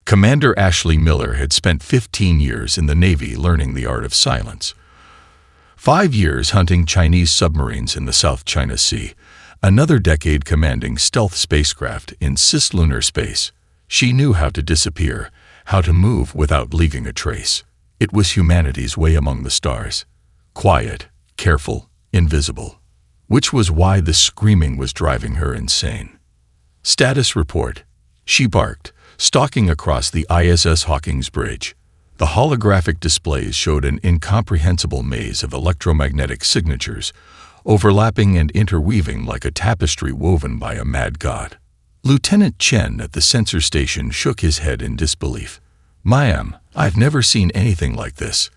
Commander Ashley Miller had spent 15 years in the Navy learning the art of silence. 5 years hunting Chinese submarines in the South China Sea, another decade commanding stealth spacecraft in cislunar space. She knew how to disappear, how to move without leaving a trace. It was humanity's way among the stars. Quiet, careful, invisible. Which was why the screaming was driving her insane. Status report. She barked, stalking across the ISS Hawkins Bridge. The holographic displays showed an incomprehensible maze of electromagnetic signatures, overlapping and interweaving like a tapestry woven by a mad god. Lieutenant Chen at the sensor station shook his head in disbelief. "Ma'am, I've never seen anything like this.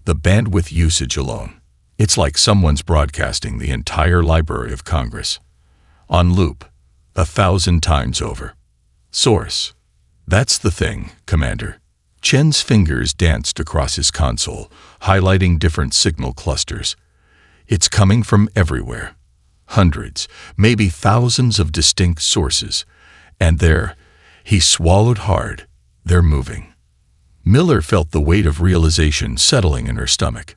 The bandwidth usage alone. It's like someone's broadcasting the entire Library of Congress. On loop, 1,000 times over." Source. "That's the thing, Commander." Chen's fingers danced across his console, highlighting different signal clusters. "It's coming from everywhere. Hundreds, maybe thousands of distinct sources. And he swallowed hard, they're moving." Miller felt the weight of realization settling in her stomach.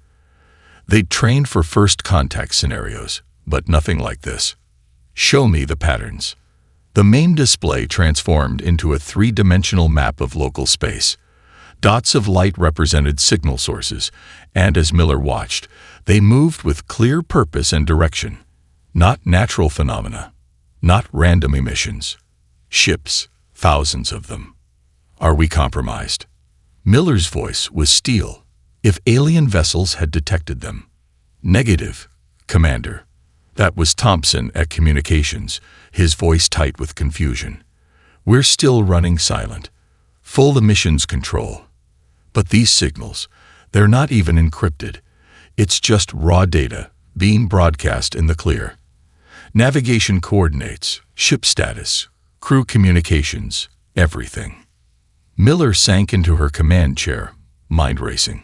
They'd trained for first contact scenarios, but nothing like this. "Show me the patterns." The main display transformed into a three-dimensional map of local space. Dots of light represented signal sources, and as Miller watched, they moved with clear purpose and direction. Not natural phenomena, not random emissions. Ships, thousands of them. "Are we compromised?" Miller's voice was steel. "If alien vessels had detected them." "Negative, Commander." That was Thompson at Communications, his voice tight with confusion. "We're still running silent. Full emissions control. But these signals, they're not even encrypted. It's just raw data, being broadcast in the clear. Navigation coordinates, ship status, crew communications, everything." Miller sank into her command chair, mind racing.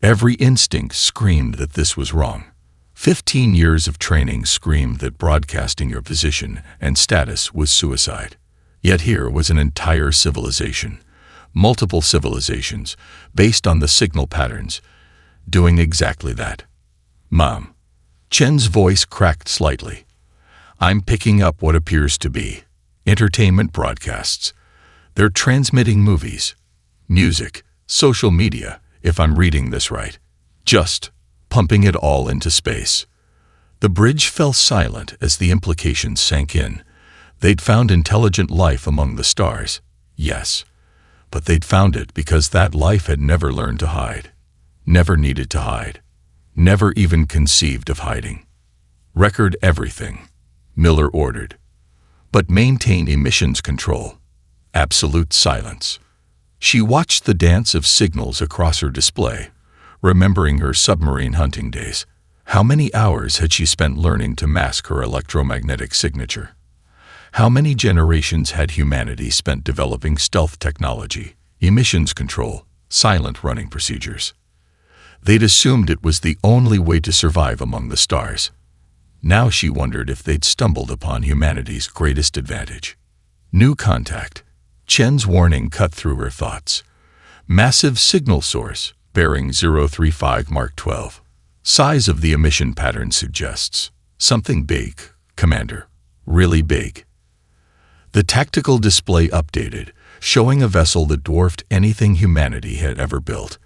Every instinct screamed that this was wrong. 15 years of training screamed that broadcasting your position and status was suicide. Yet here was an entire civilization, multiple civilizations, based on the signal patterns, doing exactly that. "Mom." Chen's voice cracked slightly. "I'm picking up what appears to be entertainment broadcasts. They're transmitting movies, music, social media, if I'm reading this right. Just pumping it all into space." The bridge fell silent as the implications sank in. They'd found intelligent life among the stars, yes, but they'd found it because that life had never learned to hide, never needed to hide, never even conceived of hiding. "Record everything," Miller ordered, "but maintain emissions control. Absolute silence." She watched the dance of signals across her display, remembering her submarine hunting days. How many hours had she spent learning to mask her electromagnetic signature? How many generations had humanity spent developing stealth technology, emissions control, silent running procedures? They'd assumed it was the only way to survive among the stars. Now she wondered if they'd stumbled upon humanity's greatest advantage. New contact. Chen's warning cut through her thoughts. Massive signal source, bearing 035 Mark 12. Size of the emission pattern suggests something big, Commander. Really big. The tactical display updated, showing a vessel that dwarfed anything humanity had ever built.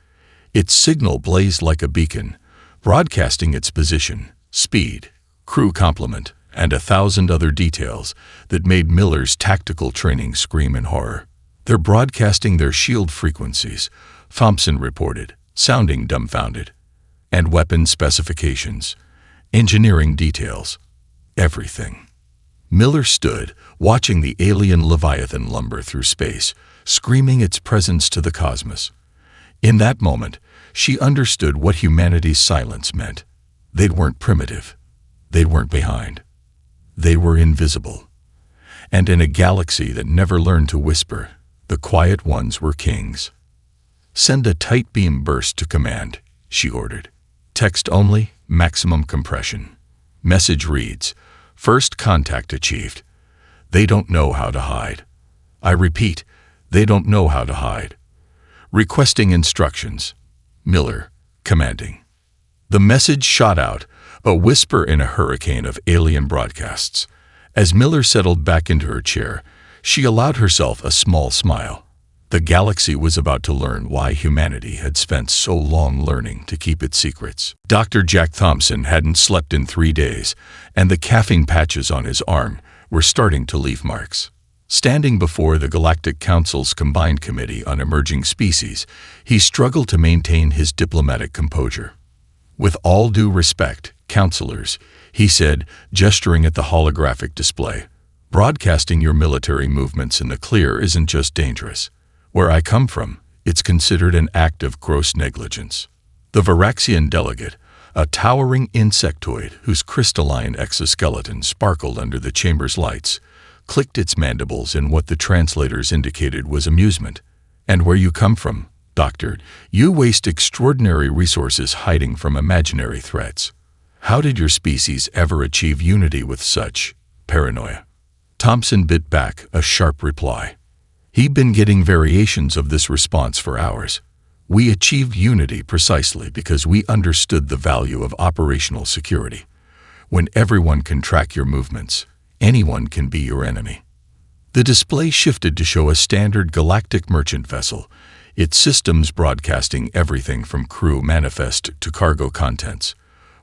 Its signal blazed like a beacon, broadcasting its position, speed, crew complement, and 1,000 other details that made Miller's tactical training scream in horror. "They're broadcasting their shield frequencies," Thompson reported, sounding dumbfounded. "And weapon specifications, engineering details, everything." Miller stood, watching the alien Leviathan lumber through space, screaming its presence to the cosmos. In that moment, she understood what humanity's silence meant. They weren't primitive. They weren't behind. They were invisible. And in a galaxy that never learned to whisper, the quiet ones were kings. "Send a tight beam burst to command," she ordered. "Text only, maximum compression." Message reads, "First contact achieved. They don't know how to hide. I repeat, They don't know how to hide. Requesting instructions. Miller, commanding. The message shot out, a whisper in a hurricane of alien broadcasts. As Miller settled back into her chair, she allowed herself a small smile. The galaxy was about to learn why humanity had spent so long learning to keep its secrets. Dr. Jack Thompson hadn't slept in 3 days, and the caffeine patches on his arm were starting to leave marks. Standing before the Galactic Council's Combined Committee on Emerging Species, he struggled to maintain his diplomatic composure. "With all due respect, counselors," he said, gesturing at the holographic display, "broadcasting your military movements in the clear isn't just dangerous. Where I come from, it's considered an act of gross negligence." The Varaxian delegate, a towering insectoid whose crystalline exoskeleton sparkled under the chamber's lights, clicked its mandibles in what the translators indicated was amusement. "And where you come from, Doctor, you waste extraordinary resources hiding from imaginary threats. How did your species ever achieve unity with such paranoia?" Thompson bit back a sharp reply. He'd been getting variations of this response for hours. "We achieved unity precisely because we understood the value of operational security. When everyone can track your movements, anyone can be your enemy." The display shifted to show a standard galactic merchant vessel, its systems broadcasting everything from crew manifest to cargo contents.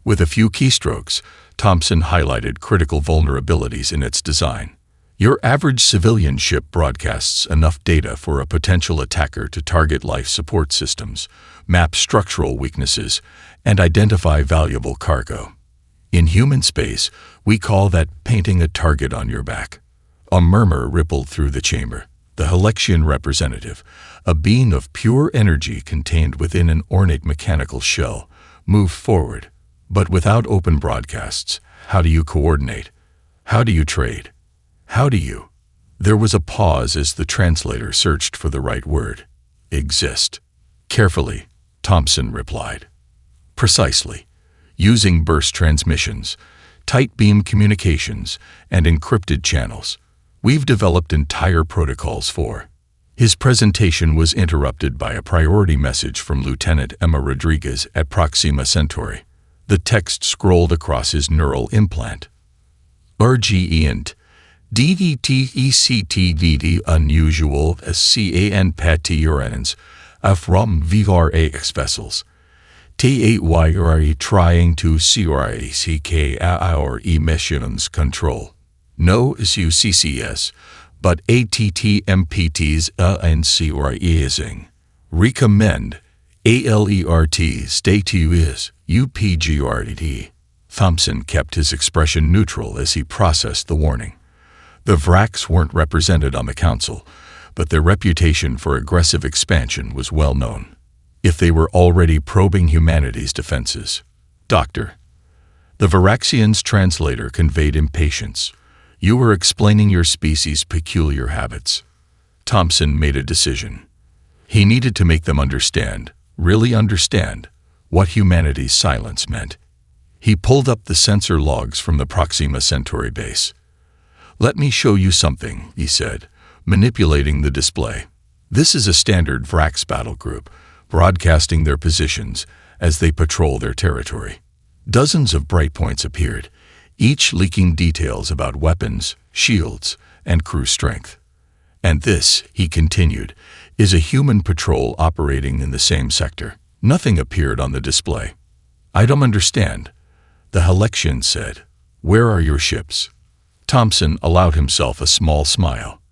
With a few keystrokes, Thompson highlighted critical vulnerabilities in its design. "Your average civilian ship broadcasts enough data for a potential attacker to target life support systems, map structural weaknesses, and identify valuable cargo. In human space, we call that painting a target on your back." A murmur rippled through the chamber. The Halexian representative, a being of pure energy contained within an ornate mechanical shell, moved forward. "But without open broadcasts, how do you coordinate? How do you trade? How do you—" There was a pause as the translator searched for the right word. "Exist." "Carefully," Thompson replied. "Precisely. Using burst transmissions, tight beam communications, and encrypted channels. We've developed entire protocols for—" His presentation was interrupted by a priority message from Lieutenant Emma Rodriguez at Proxima Centauri. The text scrolled across his neural implant. "RGENT. DDTECTDD unusual SCAN patierans from VRAX vessels. TAYRE trying to CRACK our emissions control. No SUCCS, but ATTMPTs and CREasing. Recommend ALERT stay to is UPGRT." Thompson kept his expression neutral as he processed the warning. The Vracs weren't represented on the council, but their reputation for aggressive expansion was well known. If they were already probing humanity's defenses. "Doctor." The Varaxian's translator conveyed impatience. "You were explaining your species' peculiar habits." Thompson made a decision. He needed to make them understand, really understand, what humanity's silence meant. He pulled up the sensor logs from the Proxima Centauri base. "Let me show you something," he said, manipulating the display. "This is a standard Vrax battle group, broadcasting their positions as they patrol their territory." Dozens of bright points appeared, each leaking details about weapons, shields, and crew strength. "And this," he continued, "is a human patrol operating in the same sector." Nothing appeared on the display. "I don't understand," the Halexian said. "Where are your ships?" Thompson allowed himself a small smile.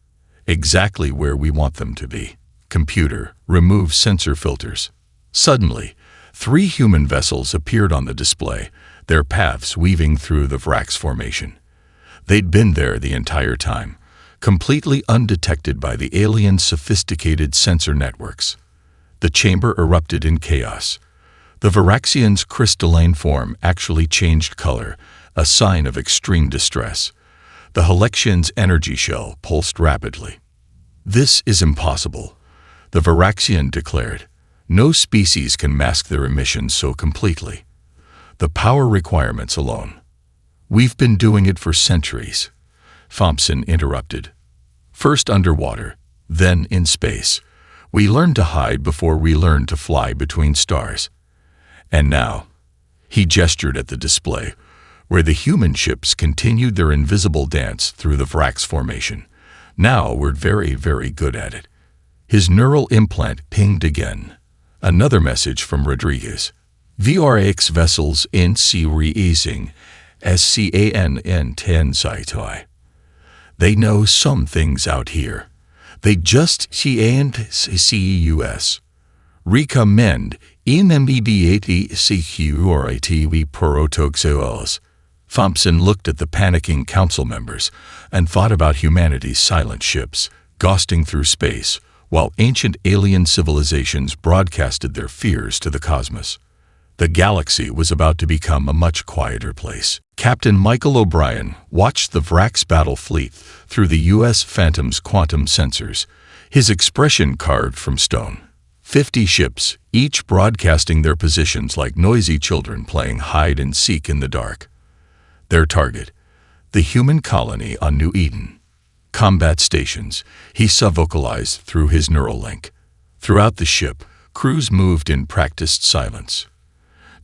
"Exactly where we want them to be. Computer, remove sensor filters." Suddenly, 3 human vessels appeared on the display, their paths weaving through the Vrax formation. They'd been there the entire time, completely undetected by the aliens' sophisticated sensor networks. The chamber erupted in chaos. The Varaxian's crystalline form actually changed color, a sign of extreme distress. The Halexian's energy shell pulsed rapidly. "This is impossible," the Varaxian declared. "No species can mask their emissions so completely. The power requirements alone." "We've been doing it for centuries," Thompson interrupted. "First underwater, Then, in space, we learned to hide before we learned to fly between stars. And now, he gestured at the display, where the human ships continued their invisible dance through the Vrax formation. Now we're very, very good at it. His neural implant pinged again. Another message from Rodriguez. VRX vessels in Reising, SCANN 10 Sci-Fi. They know some things out here. They just CUS. Recommend IMMBD security protocols. Thompson looked at the panicking council members and thought about humanity's silent ships, ghosting through space, while ancient alien civilizations broadcasted their fears to the cosmos. The galaxy was about to become a much quieter place. Captain Michael O'Brien watched the Vrax battle fleet through the U.S. Phantom's quantum sensors, his expression carved from stone. 50 ships, each broadcasting their positions like noisy children playing hide-and-seek in the dark. Their target, the human colony on New Eden. Combat stations, he subvocalized through his neural link. Throughout the ship, crews moved in practiced silence.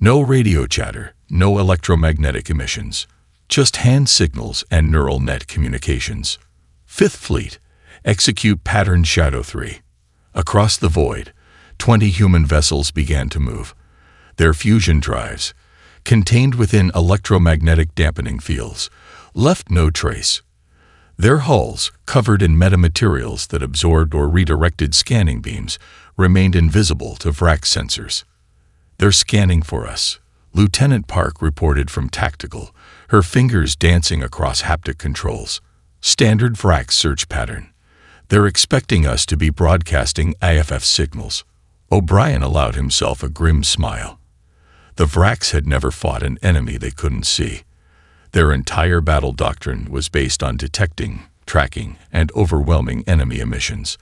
No radio chatter, no electromagnetic emissions, just hand signals and neural net communications. Fifth Fleet, execute pattern Shadow 3. Across the void, 20 human vessels began to move. Their fusion drives, contained within electromagnetic dampening fields, left no trace. Their hulls, covered in metamaterials that absorbed or redirected scanning beams, remained invisible to Vrax sensors. "They're scanning for us," Lieutenant Park reported from Tactical, her fingers dancing across haptic controls. Standard Vrax search pattern. "They're expecting us to be broadcasting IFF signals." O'Brien allowed himself a grim smile. The Vrax had never fought an enemy they couldn't see. Their entire battle doctrine was based on detecting, tracking, and overwhelming enemy emissions.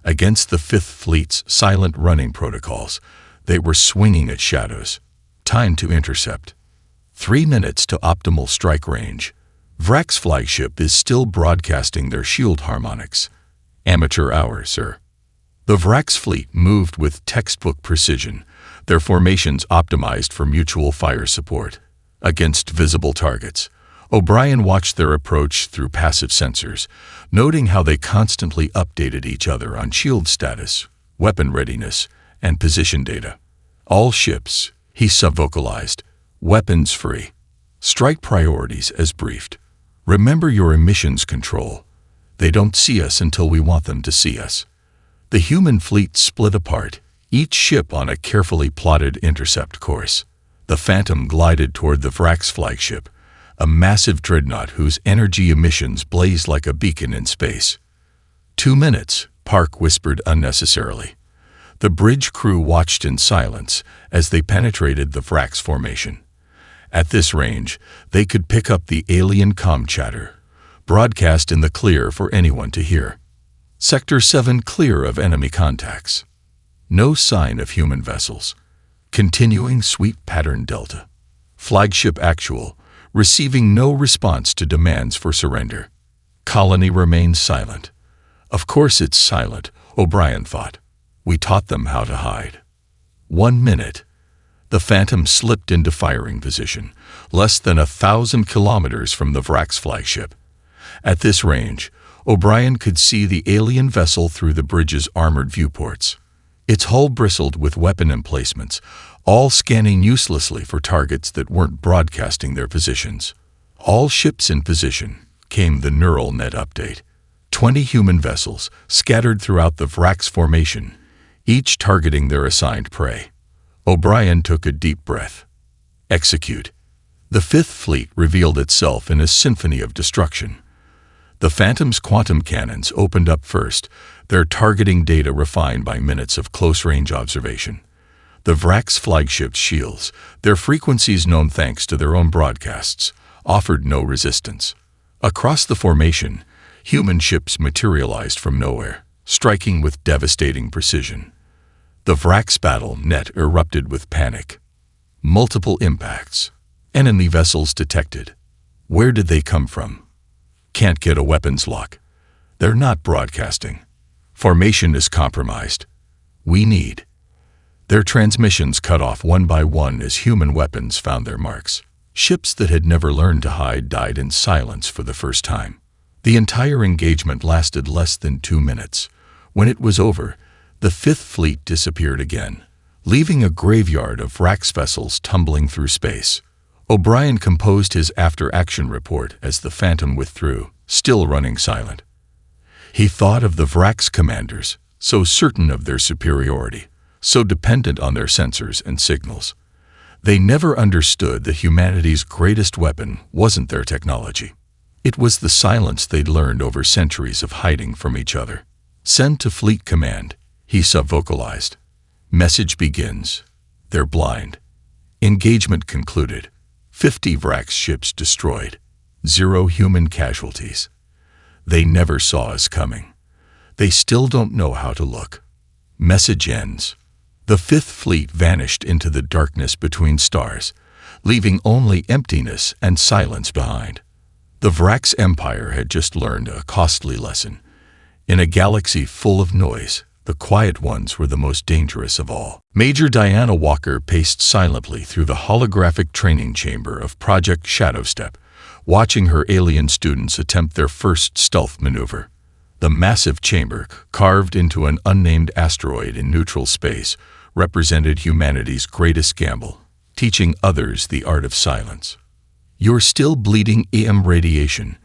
Against the Fifth Fleet's silent running protocols, they were swinging at shadows. Time to intercept. 3 minutes to optimal strike range. Vrax flagship is still broadcasting their shield harmonics. Amateur hour, sir. The Vrax fleet moved with textbook precision, their formations optimized for mutual fire support. Against visible targets, O'Brien watched their approach through passive sensors, noting how they constantly updated each other on shield status, weapon readiness, and position data. All ships, he subvocalized, weapons free. Strike priorities as briefed. Remember your emissions control. They don't see us until we want them to see us. The human fleet split apart, each ship on a carefully plotted intercept course. The Phantom glided toward the Vrax flagship, a massive dreadnought whose energy emissions blazed like a beacon in space. 2 minutes, Park whispered unnecessarily. The bridge crew watched in silence as they penetrated the Vrax formation. At this range, they could pick up the alien comm chatter, broadcast in the clear for anyone to hear. Sector 7 clear of enemy contacts. No sign of human vessels. Continuing sweep pattern Delta. Flagship actual, receiving no response to demands for surrender. Colony remains silent. Of course it's silent, O'Brien thought. We taught them how to hide. 1 minute. The Phantom slipped into firing position, less than 1,000 kilometers from the Vrax flagship. At this range, O'Brien could see the alien vessel through the bridge's armored viewports. Its hull bristled with weapon emplacements, all scanning uselessly for targets that weren't broadcasting their positions. "All ships in position," came the neural net update. 20 human vessels scattered throughout the Vrax formation, each targeting their assigned prey. O'Brien took a deep breath. Execute. The Fifth Fleet revealed itself in a symphony of destruction. The Phantom's quantum cannons opened up first, their targeting data refined by minutes of close-range observation. The Vrax flagship's shields, their frequencies known thanks to their own broadcasts, offered no resistance. Across the formation, human ships materialized from nowhere, striking with devastating precision. The Vrax battle net erupted with panic. Multiple impacts. Enemy vessels detected. Where did they come from? Can't get a weapons lock. They're not broadcasting. Formation is compromised. We need. Their transmissions cut off one by one as human weapons found their marks. Ships that had never learned to hide died in silence for the first time. The entire engagement lasted less than 2 minutes. When it was over, the Fifth Fleet disappeared again, leaving a graveyard of Vrax vessels tumbling through space. O'Brien composed his after-action report as the Phantom withdrew, still running silent. He thought of the Vrax commanders, so certain of their superiority, so dependent on their sensors and signals. They never understood that humanity's greatest weapon wasn't their technology. It was the silence they'd learned over centuries of hiding from each other. Send to Fleet Command, he subvocalized. Message begins. They're blind. Engagement concluded. 50 Vrax ships destroyed. 0 human casualties. They never saw us coming. They still don't know how to look. Message ends. The Fifth Fleet vanished into the darkness between stars, leaving only emptiness and silence behind. The Vrax Empire had just learned a costly lesson. In a galaxy full of noise, the quiet ones were the most dangerous of all. Major Diana Walker paced silently through the holographic training chamber of Project Shadowstep, watching her alien students attempt their first stealth maneuver. The massive chamber, carved into an unnamed asteroid in neutral space, represented humanity's greatest gamble, teaching others the art of silence. "You're still bleeding EM radiation,"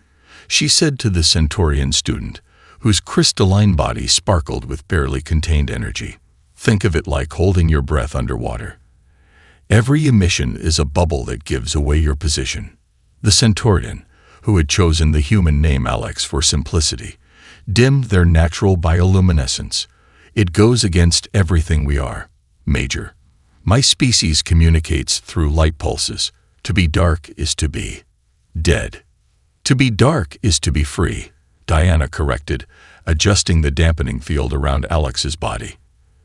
she said to the Centaurian student, whose crystalline body sparkled with barely contained energy. "Think of it like holding your breath underwater. Every emission is a bubble that gives away your position." The Centaurian, who had chosen the human name Alex for simplicity, dimmed their natural bioluminescence. "It goes against everything we are, Major. My species communicates through light pulses. To be dark is to be dead. To be dark is to be free," Diana corrected, adjusting the dampening field around Alex's body.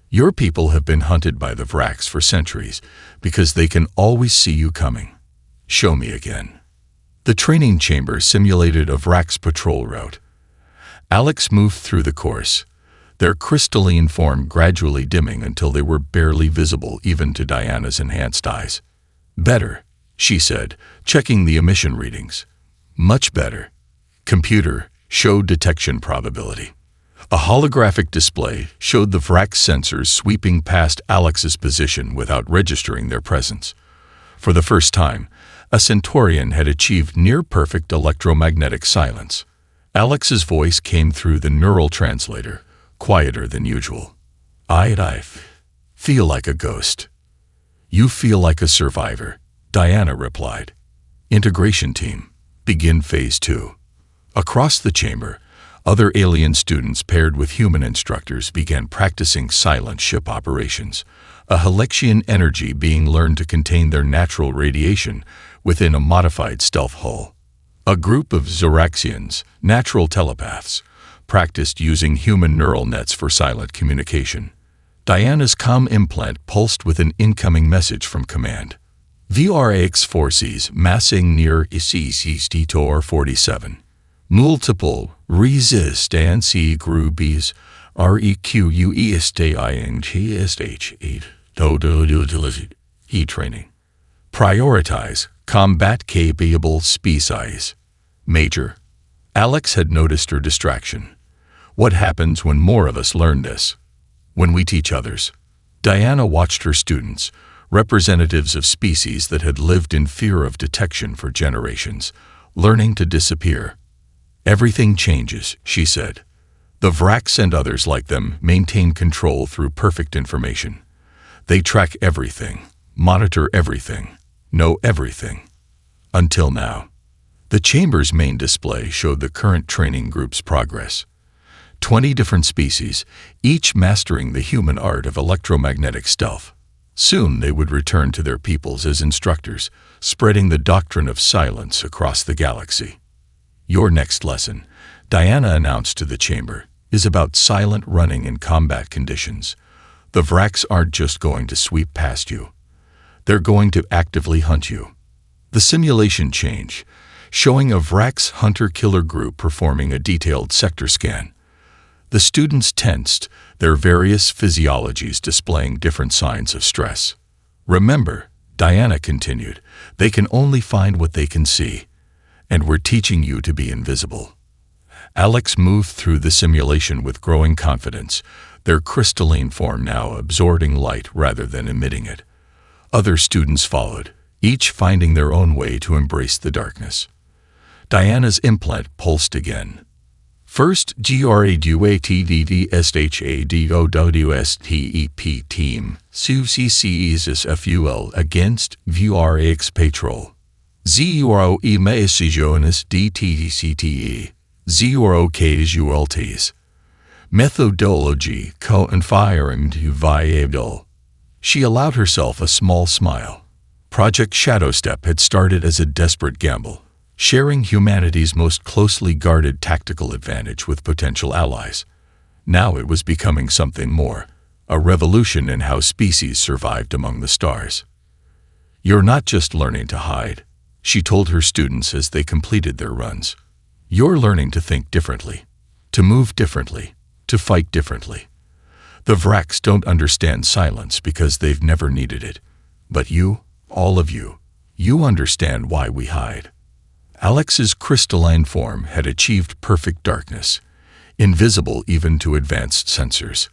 "Your people have been hunted by the Vrax for centuries because they can always see you coming. Show me again." The training chamber simulated a Vrax patrol route. Alex moved through the course, their crystalline form gradually dimming until they were barely visible even to Diana's enhanced eyes. "Better," she said, checking the emission readings. "Much better." Computer, show detection probability. A holographic display showed the Vrax sensors sweeping past Alex's position without registering their presence. For the first time, a Centaurian had achieved near-perfect electromagnetic silence. Alex's voice came through the neural translator, quieter than usual. I feel like a ghost." "You feel like a survivor," Diana replied. "Integration team, begin Phase 2. Across the chamber, other alien students paired with human instructors began practicing silent ship operations, a Halexian energy being learned to contain their natural radiation within a modified stealth hull. A group of Zoraxians, natural telepaths, practiced using human neural nets for silent communication. Diana's comm implant pulsed with an incoming message from command. "VRX forces massing near ICC-Tor 47. Multiple resistance groups requesting heat training. Prioritize combat-capable species." "Major." Alex had noticed her distraction. "What happens when more of us learn this?" "When we teach others." Diana watched her students, representatives of species that had lived in fear of detection for generations, learning to disappear. "Everything changes," she said. "The Vrax and others like them maintain control through perfect information. They track everything, monitor everything, know everything. Until now." The chamber's main display showed the current training group's progress. 20 different species, each mastering the human art of electromagnetic stealth. Soon they would return to their peoples as instructors, spreading the doctrine of silence across the galaxy. "Your next lesson," Diana announced to the chamber, "is about silent running in combat conditions. The Vrax aren't just going to sweep past you. They're going to actively hunt you." The simulation changed, showing a Vrax hunter-killer group performing a detailed sector scan. The students tensed, their various physiologies displaying different signs of stress. "Remember," Diana continued, "they can only find what they can see, and we're teaching you to be invisible." Alex moved through the simulation with growing confidence, their crystalline form now absorbing light rather than emitting it. Other students followed, each finding their own way to embrace the darkness. Diana's implant pulsed again. First, GRADUATDDSHADOWSTEP team, SUCCESIS FUL against VRAX patrol. ZURO EMASIJONIS DTCTE, ZURO CASUALTIES. Methodology co-environment viable. She allowed herself a small smile. Project Shadowstep had started as a desperate gamble, sharing humanity's most closely guarded tactical advantage with potential allies. Now it was becoming something more, a revolution in how species survived among the stars. "You're not just learning to hide," she told her students as they completed their runs. "You're learning to think differently, to move differently, to fight differently. The Vracs don't understand silence because they've never needed it. But you, all of you, you understand why we hide." Alex's crystalline form had achieved perfect darkness, invisible even to advanced sensors.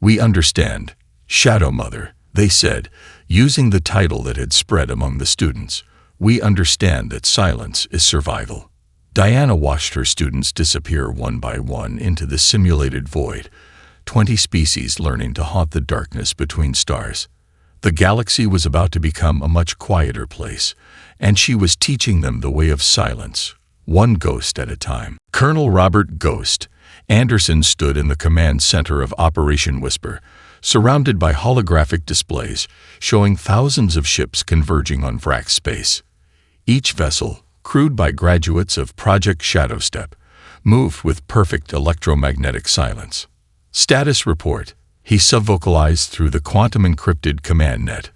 "We understand, Shadow Mother," they said, using the title that had spread among the students. "We understand that silence is survival." Diana watched her students disappear one by one into the simulated void, 20 species learning to haunt the darkness between stars. The galaxy was about to become a much quieter place, and she was teaching them the way of silence, one ghost at a time. Colonel Robert Ghost Anderson stood in the command center of Operation Whisper, surrounded by holographic displays showing thousands of ships converging on Vrac space. Each vessel, crewed by graduates of Project Shadowstep, moved with perfect electromagnetic silence. "Status report," he subvocalized through the quantum-encrypted command net.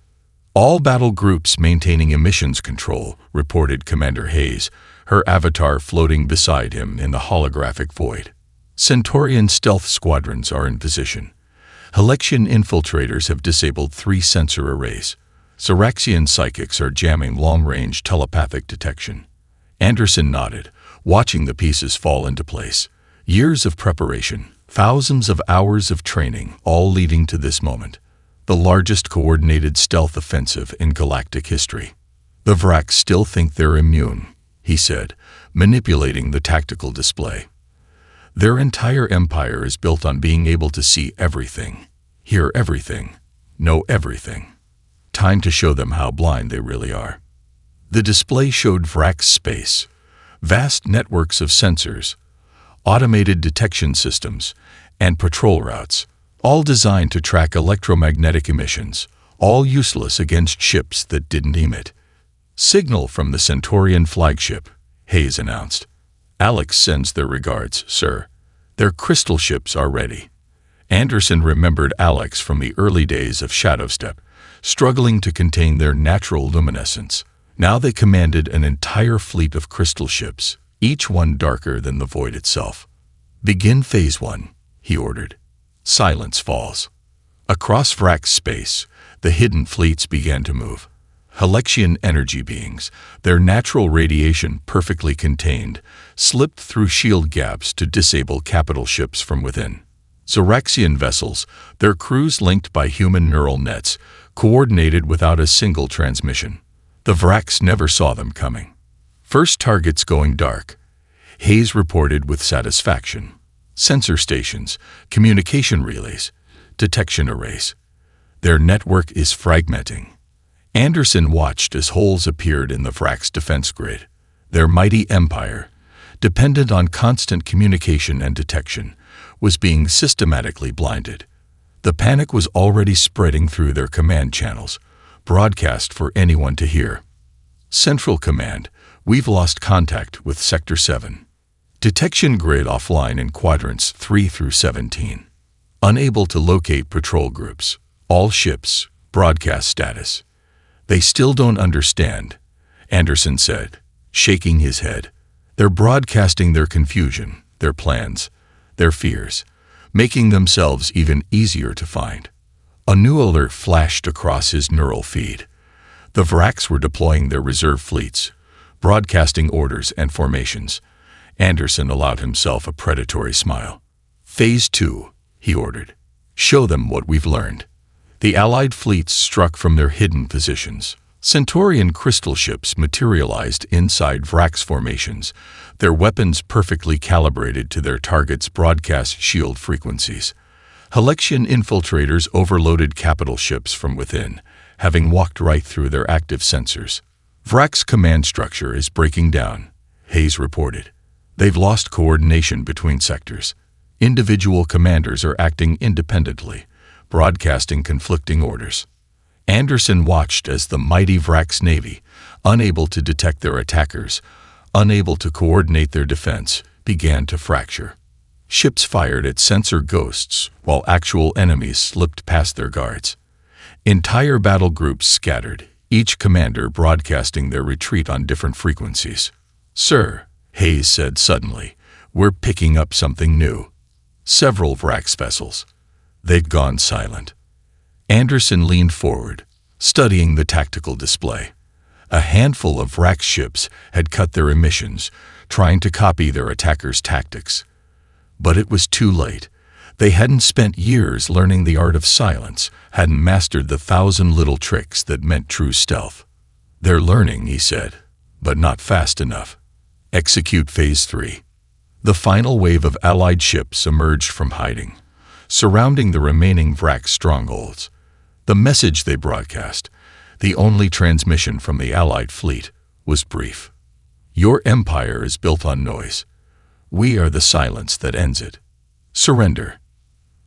"All battle groups maintaining emissions control," reported Commander Hayes, her avatar floating beside him in the holographic void. "Centaurian stealth squadrons are in position. Halexian infiltrators have disabled 3 sensor arrays. Zoraxian psychics are jamming long-range telepathic detection." Anderson nodded, watching the pieces fall into place. Years of preparation, thousands of hours of training, all leading to this moment. The largest coordinated stealth offensive in galactic history. "The Vracs still think they're immune," he said, manipulating the tactical display. "Their entire empire is built on being able to see everything, hear everything, know everything. Time to show them how blind they really are." The display showed Vrac space, vast networks of sensors, automated detection systems, and patrol routes, all designed to track electromagnetic emissions, all useless against ships that didn't emit. "Signal from the Centaurian flagship," Hayes announced. "Alex sends their regards, sir. Their crystal ships are ready." Anderson remembered Alex from the early days of Shadowstep, struggling to contain their natural luminescence. Now they commanded an entire fleet of crystal ships, each one darker than the void itself. "Begin Phase 1, he ordered. Silence falls. Across Vrac space, the hidden fleets began to move. Halexian energy beings, their natural radiation perfectly contained, slipped through shield gaps to disable capital ships from within. Zoraxian vessels, their crews linked by human neural nets, coordinated without a single transmission. The Vracs never saw them coming. "First targets going dark," Hayes reported with satisfaction. "Sensor stations, communication relays, detection arrays. Their network is fragmenting." Anderson watched as holes appeared in the Vracs' defense grid. Their mighty empire, dependent on constant communication and detection, was being systematically blinded. The panic was already spreading through their command channels, broadcast for anyone to hear. "Central Command, we've lost contact with Sector 7. Detection grid offline in quadrants 3 through 17. Unable to locate patrol groups. All ships, broadcast status." "They still don't understand," Anderson said, shaking his head. "They're broadcasting their confusion, their plans, their fears. making themselves even easier to find. A new alert flashed across his neural feed. The Vraks were deploying their reserve fleets, broadcasting orders and formations. Anderson allowed himself a predatory smile. "Phase 2, he ordered. "Show them what we've learned." The Allied fleets struck from their hidden positions. Centaurian crystal ships materialized inside Vraks formations, their weapons perfectly calibrated to their targets' broadcast shield frequencies. Halexian infiltrators overloaded capital ships from within, having walked right through their active sensors. "Vraks' command structure is breaking down," Hayes reported. "They've lost coordination between sectors. Individual commanders are acting independently, broadcasting conflicting orders." Anderson watched as the mighty Vraks navy, unable to detect their attackers, unable to coordinate their defense, began to fracture. Ships fired at sensor ghosts while actual enemies slipped past their guards. Entire battle groups scattered, each commander broadcasting their retreat on different frequencies. "Sir," Hayes said suddenly, "we're picking up something new." Several Vraks vessels. They'd gone silent. Anderson leaned forward, studying the tactical display. A handful of Vraks ships had cut their emissions, trying to copy their attackers' tactics. But it was too late. They hadn't spent years learning the art of silence, hadn't mastered the 1,000 little tricks that meant true stealth. "They're learning," he said, "but not fast enough. Execute Phase 3. The final wave of Allied ships emerged from hiding, surrounding the remaining Vraks strongholds. The message they broadcast, the only transmission from the Allied fleet, was brief. "Your empire is built on noise. We are the silence that ends it. Surrender."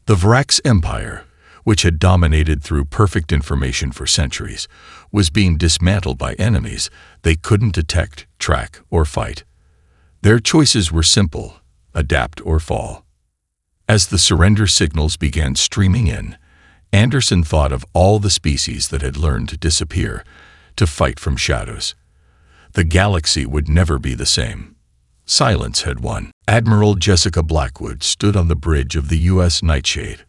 The Vraks empire, which had dominated through perfect information for centuries, was being dismantled by enemies they couldn't detect, track, or fight. Their choices were simple: adapt or fall. As the surrender signals began streaming in, Anderson thought of all the species that had learned to disappear, to fight from shadows. The galaxy would never be the same. Silence had won. Admiral Jessica Blackwood stood on the bridge of the U.S. Nightshade,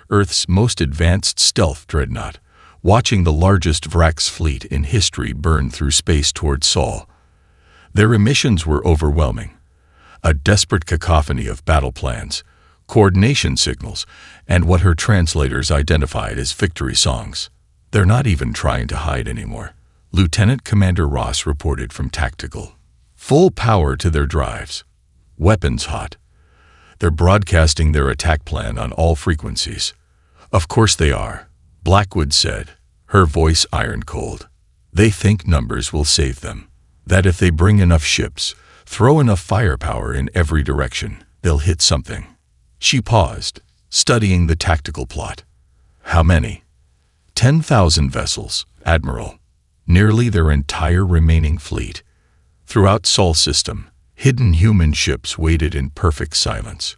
Earth's most advanced stealth dreadnought, watching the largest Vraks fleet in history burn through space toward Sol. Their emissions were overwhelming. A desperate cacophony of battle plans, coordination signals, and what her translators identified as victory songs. "They're not even trying to hide anymore," Lieutenant Commander Ross reported from Tactical. "Full power to their drives. Weapons hot. They're broadcasting their attack plan on all frequencies." "Of course they are," Blackwood said, her voice iron-cold. "They think numbers will save them. That if they bring enough ships, throw enough firepower in every direction, they'll hit something." She paused, studying the tactical plot. "How many?" 10,000 vessels, Admiral. Nearly their entire remaining fleet. Throughout Sol system, hidden human ships waited in perfect silence.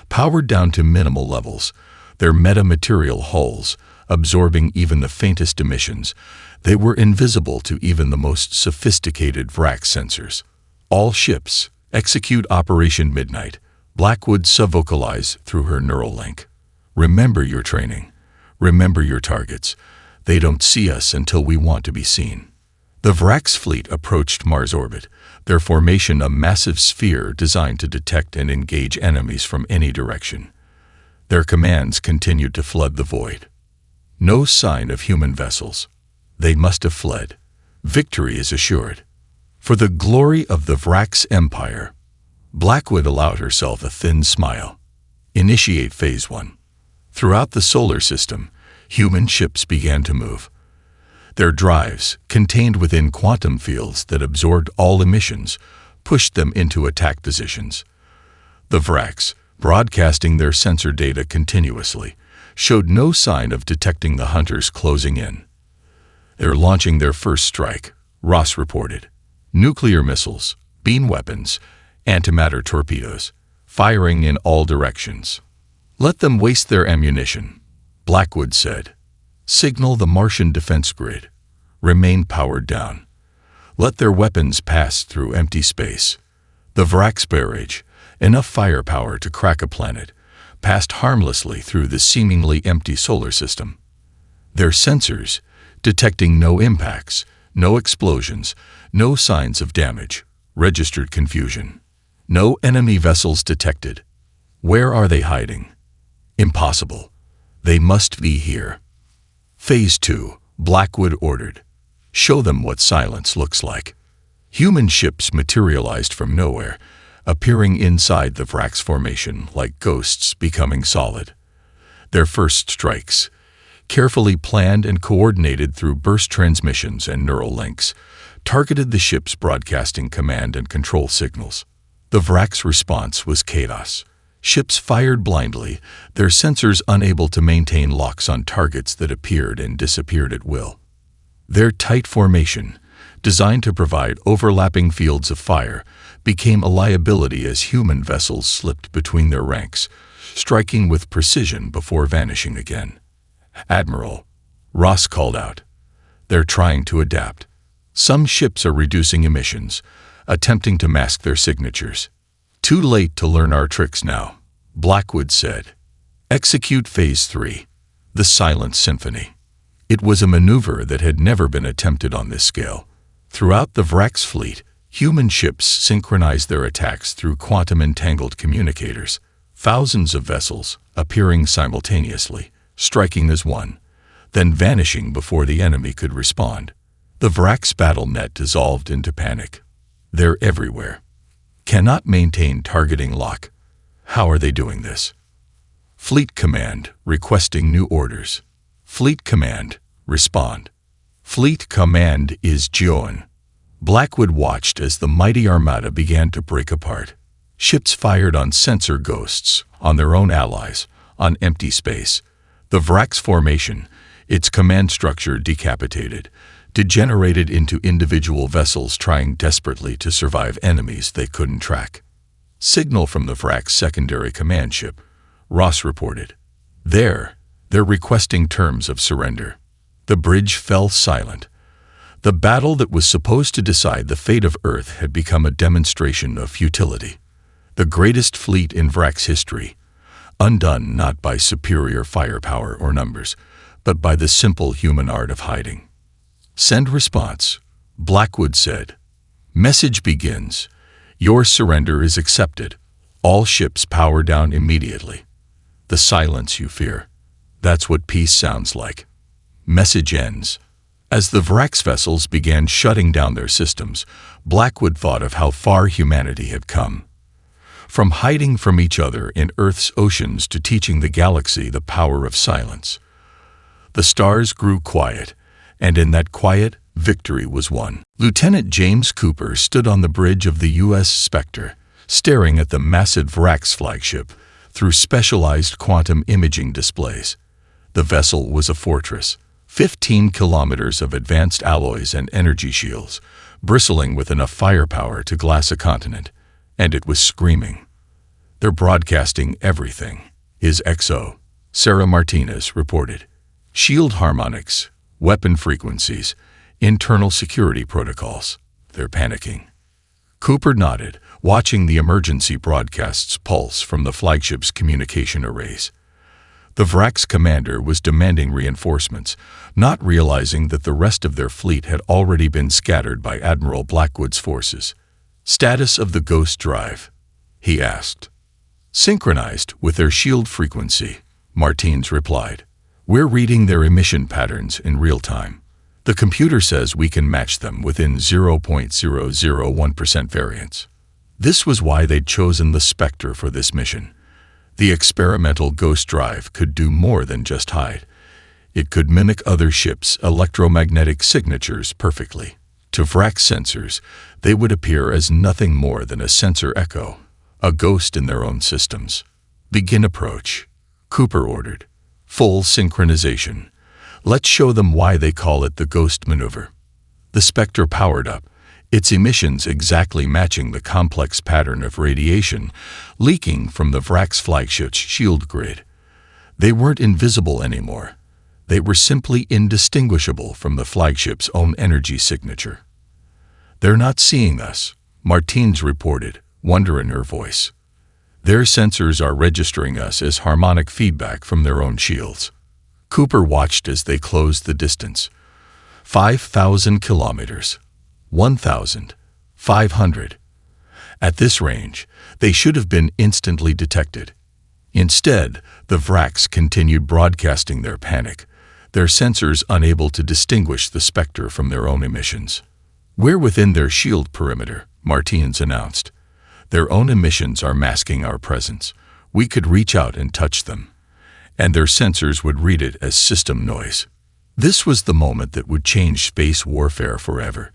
Powered down to minimal levels, their metamaterial hulls, absorbing even the faintest emissions, they were invisible to even the most sophisticated Vraks sensors. "All ships, execute Operation Midnight," Blackwood subvocalized through her neural link. "Remember your training. Remember your targets. They don't see us until we want to be seen." The Vraks fleet approached Mars orbit, their formation a massive sphere designed to detect and engage enemies from any direction. Their commands continued to flood the void. No sign of human vessels. They must have fled. Victory is assured. For the glory of the Vraks empire, Blackwood allowed herself a thin smile. Initiate Phase 1. Throughout the solar system, human ships began to move. Their drives, contained within quantum fields that absorbed all emissions, pushed them into attack positions. The Vraks, broadcasting their sensor data continuously, showed no sign of detecting the hunters closing in. "They're launching their first strike," Ross reported. "Nuclear missiles, beam weapons, antimatter torpedoes, firing in all directions." "Let them waste their ammunition," Blackwood said. "Signal the Martian defense grid. Remain powered down. Let their weapons pass through empty space. The Vraks barrage, enough firepower to crack a planet, passed harmlessly through the seemingly empty solar system. Their sensors, detecting no impacts, no explosions, no signs of damage, registered confusion. No enemy vessels detected. Where are they hiding? Impossible. They must be here. Phase 2, Blackwood ordered. Show them what silence looks like. Human ships materialized from nowhere, appearing inside the Vrax formation like ghosts becoming solid. Their first strikes, carefully planned and coordinated through burst transmissions and neural links, targeted the ship's broadcasting command and control signals. The Vrax response was chaos. Ships fired blindly, their sensors unable to maintain locks on targets that appeared and disappeared at will. Their tight formation, designed to provide overlapping fields of fire, became a liability as human vessels slipped between their ranks, striking with precision before vanishing again. "Admiral," Ross called out. "They're trying to adapt. Some ships are reducing emissions, attempting to mask their signatures. Too late to learn our tricks now," Blackwood said. "Execute Phase 3, the Silent Symphony." It was a maneuver that had never been attempted on this scale. Throughout the Vrax fleet, human ships synchronized their attacks through quantum-entangled communicators, thousands of vessels appearing simultaneously, striking as one, then vanishing before the enemy could respond. The Vrax battle net dissolved into panic. They're everywhere. Cannot maintain targeting lock. How are they doing this? Fleet Command requesting new orders. Fleet Command, respond. Fleet Command is Joan. Blackwood watched as the mighty armada began to break apart. Ships fired on sensor ghosts, on their own allies, on empty space. The Vrax formation, its command structure decapitated, degenerated into individual vessels trying desperately to survive enemies they couldn't track. Signal from the Vrax secondary command ship, Ross reported. They're requesting terms of surrender. The bridge fell silent. The battle that was supposed to decide the fate of Earth had become a demonstration of futility. The greatest fleet in Vrax history, undone not by superior firepower or numbers, but by the simple human art of hiding. "Send response," Blackwood said. "Message begins. Your surrender is accepted. All ships power down immediately. The silence you fear. That's what peace sounds like." Message ends. As the Vrax vessels began shutting down their systems, Blackwood thought of how far humanity had come. From hiding from each other in Earth's oceans to teaching the galaxy the power of silence. The stars grew quiet, and in that quiet, victory was won. Lieutenant James Cooper stood on the bridge of the U.S. Spectre, staring at the massive Vrax flagship through specialized quantum imaging displays. The vessel was a fortress, 15 kilometers of advanced alloys and energy shields, bristling with enough firepower to glass a continent, and it was screaming. "They're broadcasting everything," his XO, Sarah Martinez, reported. "Shield harmonics, weapon frequencies, internal security protocols. They're panicking." Cooper nodded, watching the emergency broadcasts pulse from the flagship's communication arrays. The Vrax commander was demanding reinforcements, not realizing that the rest of their fleet had already been scattered by Admiral Blackwood's forces. "Status of the Ghost Drive?" he asked. "Synchronized with their shield frequency," Martins replied. "We're reading their emission patterns in real time. The computer says we can match them within 0.001% variance." This was why they'd chosen the Spectre for this mission. The experimental Ghost Drive could do more than just hide. It could mimic other ships' electromagnetic signatures perfectly. To Vrax sensors, they would appear as nothing more than a sensor echo, a ghost in their own systems. "Begin approach," Cooper ordered. "Full synchronization. Let's show them why they call it the Ghost Maneuver." The Spectre powered up, its emissions exactly matching the complex pattern of radiation leaking from the Vrax flagship's shield grid. They weren't invisible anymore. They were simply indistinguishable from the flagship's own energy signature. "They're not seeing us," Martins reported, wonder in her voice. Their sensors are registering us as harmonic feedback from their own shields. Cooper watched as they closed the distance. 5,000 kilometers. 1,500. At this range, they should have been instantly detected. Instead, the Vraks continued broadcasting their panic, their sensors unable to distinguish the specter from their own emissions. "We're within their shield perimeter," Martins announced. "Their own emissions are masking our presence. We could reach out and touch them, and their sensors would read it as system noise." This was the moment that would change space warfare forever.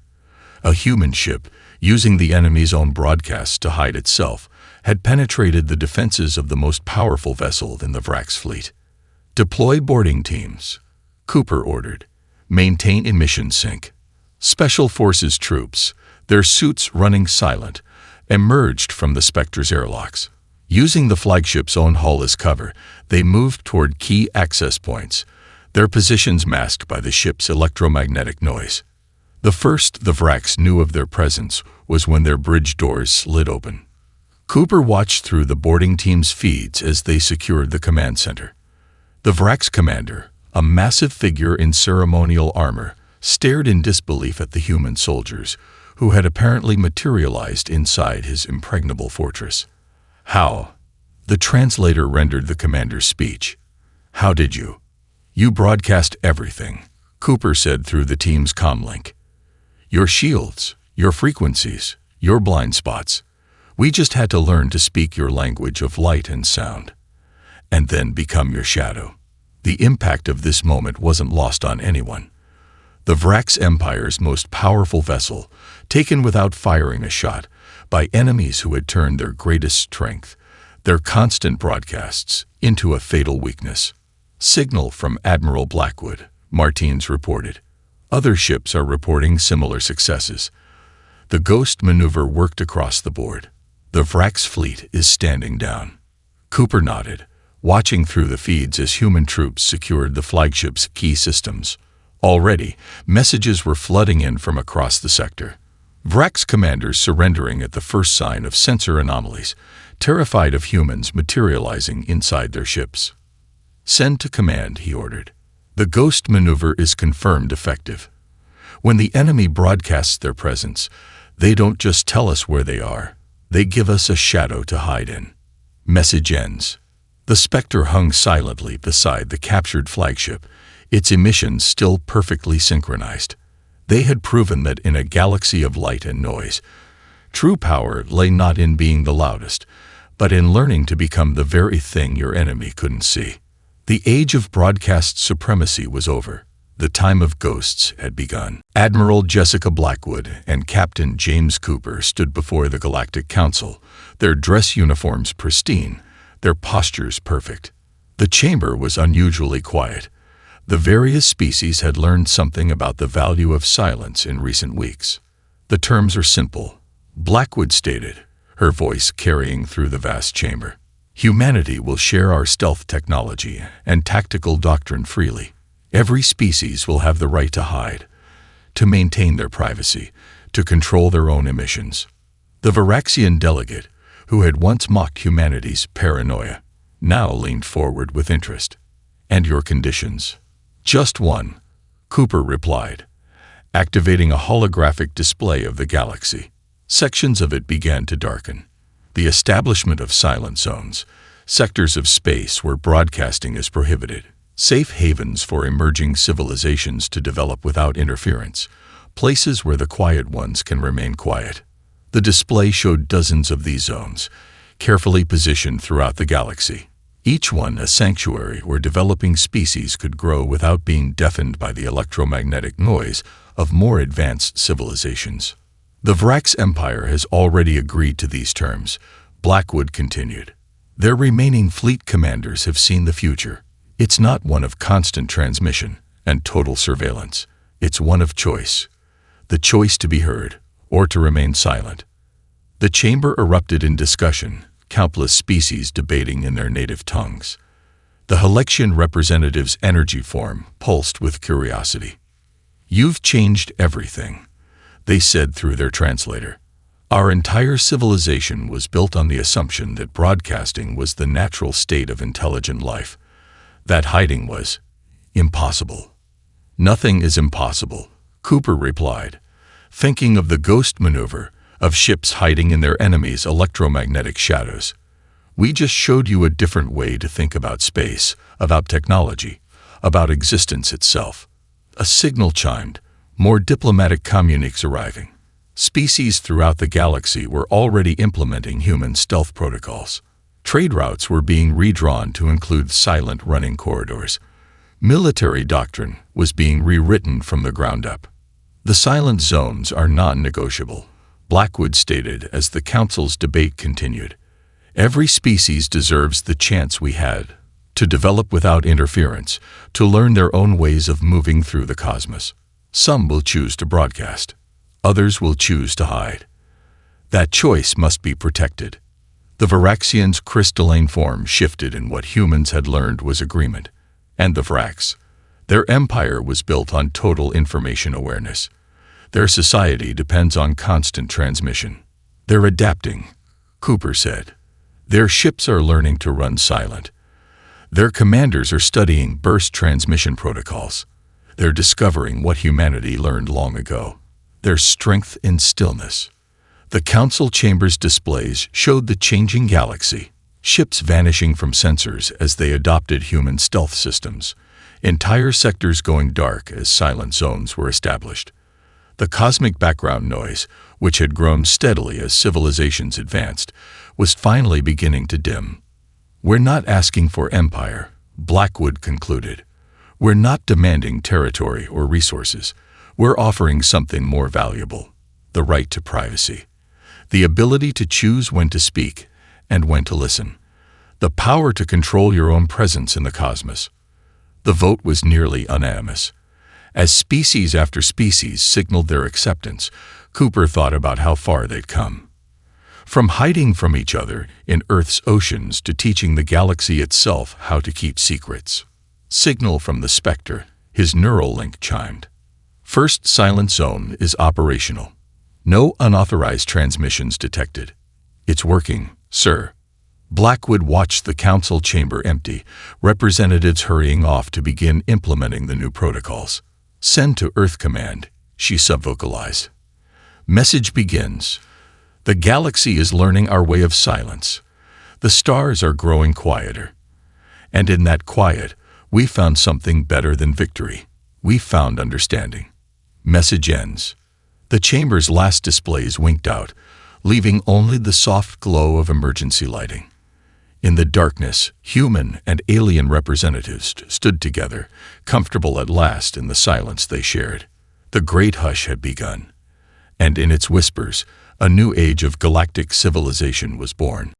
A human ship, using the enemy's own broadcasts to hide itself, had penetrated the defenses of the most powerful vessel in the Vraks fleet. "Deploy boarding teams," Cooper ordered. "Maintain emission sync." Special Forces troops, their suits running silent, emerged from the Spectre's airlocks. Using the flagship's own hull as cover, they moved toward key access points, their positions masked by the ship's electromagnetic noise. The first the Vraks knew of their presence was when their bridge doors slid open. Cooper watched through the boarding team's feeds as they secured the command center. The Vraks commander, a massive figure in ceremonial armor, stared in disbelief at the human soldiers, who had apparently materialized inside his impregnable fortress. "How?" The translator rendered the commander's speech. "How did you?" "You broadcast everything," Cooper said through the team's comlink. "Your shields, your frequencies, your blind spots. We just had to learn to speak your language of light and sound, and then become your shadow." The impact of this moment wasn't lost on anyone. The Vraks Empire's most powerful vessel, taken without firing a shot, by enemies who had turned their greatest strength, their constant broadcasts, into a fatal weakness. "Signal from Admiral Blackwood," Martins reported. Other ships are reporting similar successes. The Ghost maneuver worked across the board. The Vraks fleet is standing down. Cooper nodded, watching through the feeds as human troops secured the flagship's key systems. Already, messages were flooding in from across the sector. Vraks commanders surrendering at the first sign of sensor anomalies, terrified of humans materializing inside their ships. "Send to command," he ordered. "The Ghost maneuver is confirmed effective. When the enemy broadcasts their presence, they don't just tell us where they are, they give us a shadow to hide in." Message ends. The Spectre hung silently beside the captured flagship, its emissions still perfectly synchronized. They had proven that in a galaxy of light and noise, true power lay not in being the loudest, but in learning to become the very thing your enemy couldn't see. The age of broadcast supremacy was over. The time of ghosts had begun. Admiral Jessica Blackwood and Captain James Cooper stood before the Galactic Council, their dress uniforms pristine, their postures perfect. The chamber was unusually quiet. The various species had learned something about the value of silence in recent weeks. "The terms are simple," Blackwood stated, her voice carrying through the vast chamber. "Humanity will share our stealth technology and tactical doctrine freely. Every species will have the right to hide, to maintain their privacy, to control their own emissions." The Varaxian delegate, who had once mocked humanity's paranoia, now leaned forward with interest. "And your conditions?" "Just one," Cooper replied, activating a holographic display of the galaxy. Sections of it began to darken. The establishment of silent zones, sectors of space where broadcasting is prohibited, safe havens for emerging civilizations to develop without interference, places where the quiet ones can remain quiet. The display showed dozens of these zones, carefully positioned throughout the galaxy. Each one a sanctuary where developing species could grow without being deafened by the electromagnetic noise of more advanced civilizations. "The Vraks Empire has already agreed to these terms," Blackwood continued. "Their remaining fleet commanders have seen the future. It's not one of constant transmission and total surveillance. It's one of choice. The choice to be heard or to remain silent." The chamber erupted in discussion, countless species debating in their native tongues. The Halexian representative's energy form pulsed with curiosity. "You've changed everything," they said through their translator. Our entire civilization was built on the assumption that broadcasting was the natural state of intelligent life, that hiding was impossible. Nothing is impossible, Cooper replied, thinking of the ghost maneuver, of ships hiding in their enemies' electromagnetic shadows. We just showed you a different way to think about space, about technology, about existence itself. A signal chimed, more diplomatic communiques arriving. Species throughout the galaxy were already implementing human stealth protocols. Trade routes were being redrawn to include silent running corridors. Military doctrine was being rewritten from the ground up. The silent zones are non-negotiable, Blackwood stated as the Council's debate continued. Every species deserves the chance we had to develop without interference, to learn their own ways of moving through the cosmos. Some will choose to broadcast. Others will choose to hide. That choice must be protected. The Varaxians' crystalline form shifted in what humans had learned was agreement. And the Vrax. Their empire was built on total information awareness. Their society depends on constant transmission. They're adapting, Cooper said. Their ships are learning to run silent. Their commanders are studying burst transmission protocols. They're discovering what humanity learned long ago. There's strength in stillness. The Council Chamber's displays showed the changing galaxy, ships vanishing from sensors as they adopted human stealth systems, entire sectors going dark as silent zones were established. The cosmic background noise, which had grown steadily as civilizations advanced, was finally beginning to dim. We're not asking for empire, Blackwood concluded. We're not demanding territory or resources. We're offering something more valuable, the right to privacy, the ability to choose when to speak and when to listen, the power to control your own presence in the cosmos. The vote was nearly unanimous. As species after species signaled their acceptance, Cooper thought about how far they'd come. From hiding from each other in Earth's oceans to teaching the galaxy itself how to keep secrets. Signal from the Spectre, his neural link chimed. First silent zone is operational. No unauthorized transmissions detected. It's working, sir. Blackwood watched the council chamber empty, representatives hurrying off to begin implementing the new protocols. Send to Earth Command, she subvocalized. Message begins. The galaxy is learning our way of silence. The stars are growing quieter. And in that quiet, we found something better than victory. We found understanding. Message ends. The chamber's last displays winked out, leaving only the soft glow of emergency lighting. In the darkness, human and alien representatives stood together, comfortable at last in the silence they shared. The great hush had begun, and in its whispers, a new age of galactic civilization was born.